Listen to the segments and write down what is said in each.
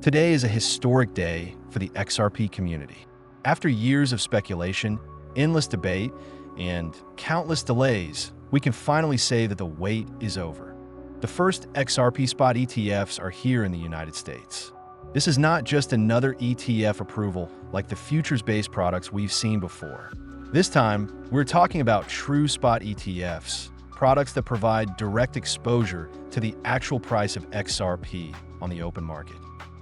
Today is a historic day for the XRP community. After years of speculation, endless debate, and countless delays, we can finally say that the wait is over. The first XRP spot ETFs are here in the United States. This is not just another ETF approval like the futures-based products we've seen before. This time, we're talking about true spot ETFs, products that provide direct exposure to the actual price of XRP on the open market.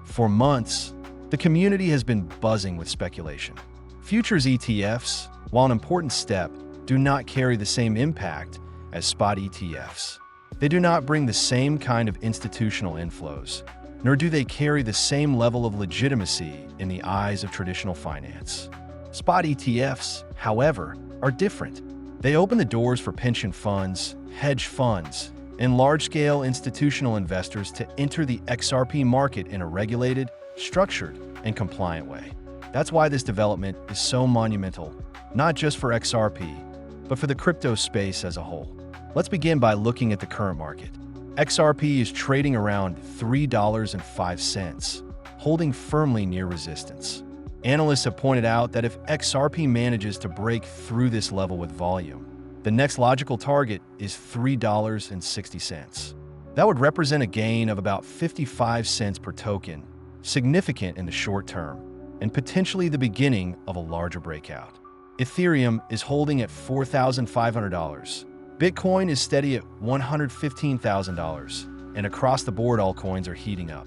For months, the community has been buzzing with speculation. Futures ETFs, while an important step, do not carry the same impact as spot ETFs. They do not bring the same kind of institutional inflows, nor do they carry the same level of legitimacy in the eyes of traditional finance. Spot ETFs, however, are different. They open the doors for pension funds, hedge funds, and large-scale institutional investors to enter the XRP market in a regulated, structured, and compliant way. That's why this development is so monumental, not just for XRP, but for the crypto space as a whole. Let's begin by looking at the current market. XRP is trading around $3.05, holding firmly near resistance. Analysts have pointed out that if XRP manages to break through this level with volume, the next logical target is $3.60. That would represent a gain of about 55 cents per token, significant in the short term, and potentially the beginning of a larger breakout. Ethereum is holding at $4,500. Bitcoin is steady at $115,000, and across the board altcoins are heating up.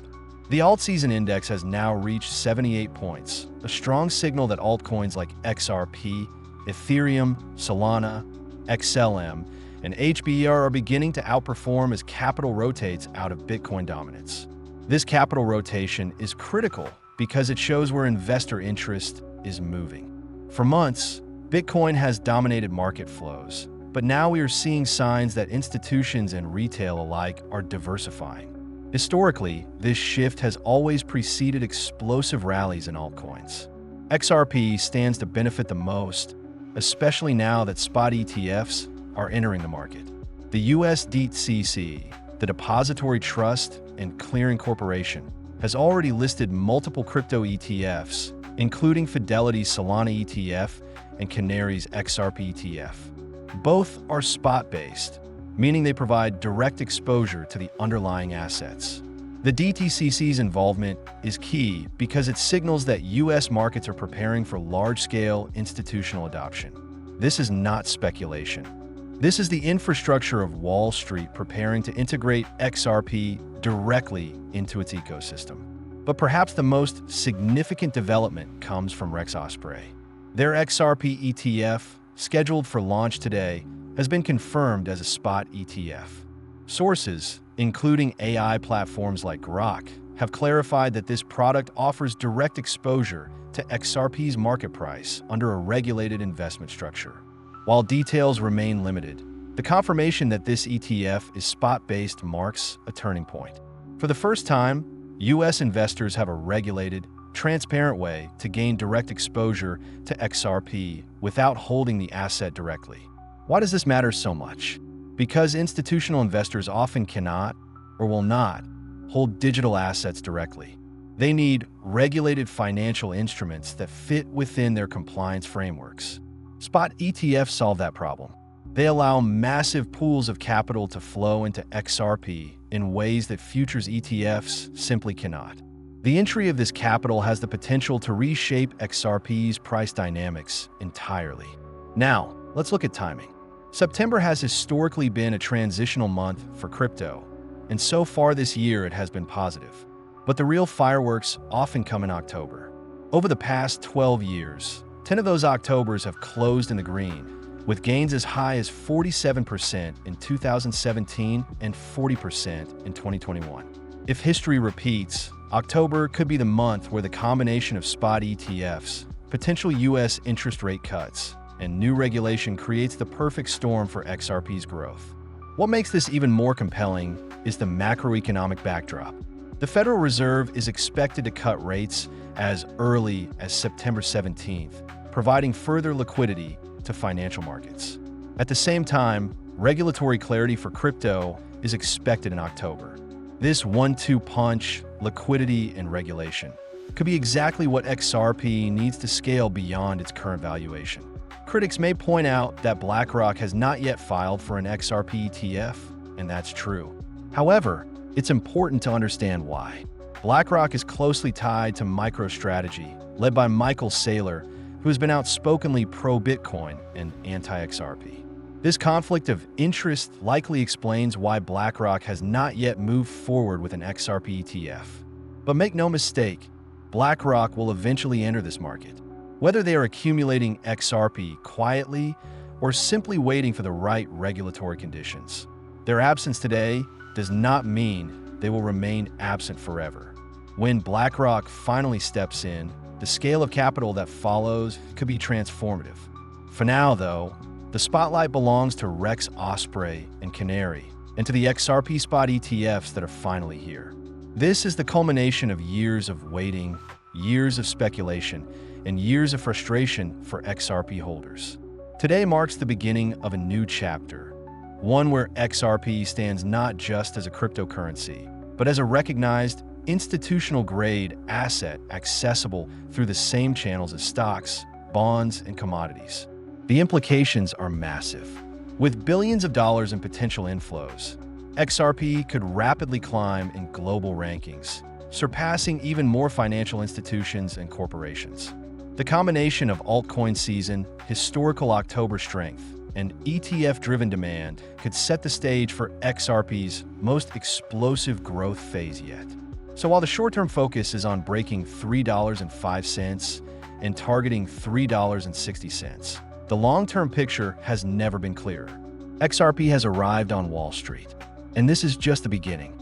The Altseason Index has now reached 78 points, a strong signal that altcoins like XRP, Ethereum, Solana, XLM, and HBAR are beginning to outperform as capital rotates out of Bitcoin dominance. This capital rotation is critical because it shows where investor interest is moving. For months, Bitcoin has dominated market flows, but now we are seeing signs that institutions and retail alike are diversifying. Historically, this shift has always preceded explosive rallies in altcoins. XRP stands to benefit the most, especially now that spot ETFs are entering the market. The US DTCC, the Depository Trust and Clearing Corporation, has already listed multiple crypto ETFs, including Fidelity's Solana ETF and Canary's XRP ETF. Both are spot-based, meaning they provide direct exposure to the underlying assets. The DTCC's involvement is key because it signals that US markets are preparing for large-scale institutional adoption. This is not speculation. This is the infrastructure of Wall Street preparing to integrate XRP directly into its ecosystem. But perhaps the most significant development comes from Osprey. Their XRP ETF, scheduled for launch today, has been confirmed as a spot ETF. Sources, including AI platforms like Grok, have clarified that this product offers direct exposure to XRP's market price under a regulated investment structure. While details remain limited, the confirmation that this ETF is spot-based marks a turning point. For the first time, US investors have a regulated, transparent way to gain direct exposure to XRP without holding the asset directly. Why does this matter so much? Because institutional investors often cannot, or will not, hold digital assets directly. They need regulated financial instruments that fit within their compliance frameworks. Spot ETFs solve that problem. They allow massive pools of capital to flow into XRP in ways that futures ETFs simply cannot. The entry of this capital has the potential to reshape XRP's price dynamics entirely. Now, let's look at timing. September has historically been a transitional month for crypto, and so far this year it has been positive. But the real fireworks often come in October. Over the past 12 years, 10 of those Octobers have closed in the green, with gains as high as 47% in 2017 and 40% in 2021. If history repeats, October could be the month where the combination of spot ETFs, potential US interest rate cuts, and new regulation creates the perfect storm for XRP's growth. What makes this even more compelling is the macroeconomic backdrop. The Federal Reserve is expected to cut rates as early as September 17th, providing further liquidity to financial markets. At the same time, regulatory clarity for crypto is expected in October. This 1-2 punch liquidity, and regulation could be exactly what XRP needs to scale beyond its current valuation. Critics may point out that BlackRock has not yet filed for an XRP ETF, and that's true. However, it's important to understand why. BlackRock is closely tied to MicroStrategy, led by Michael Saylor, who has been outspokenly pro-Bitcoin and anti-XRP. This conflict of interest likely explains why BlackRock has not yet moved forward with an XRP ETF. But make no mistake, BlackRock will eventually enter this market. Whether they are accumulating XRP quietly or simply waiting for the right regulatory conditions. Their absence today does not mean they will remain absent forever. When BlackRock finally steps in, the scale of capital that follows could be transformative. For now, though, the spotlight belongs to Rex, Ospray, and Canary, and to the XRP spot ETFs that are finally here. This is the culmination of years of waiting, years of speculation, and years of frustration for XRP holders. Today marks the beginning of a new chapter, one where XRP stands not just as a cryptocurrency, but as a recognized institutional-grade asset accessible through the same channels as stocks, bonds, and commodities. The implications are massive. With billions of dollars in potential inflows, XRP could rapidly climb in global rankings, surpassing even more financial institutions and corporations. The combination of altcoin season, historical October strength, and ETF-driven demand could set the stage for XRP's most explosive growth phase yet. So while the short-term focus is on breaking $3.05 and targeting $3.60, the long-term picture has never been clearer. XRP has arrived on Wall Street, and this is just the beginning.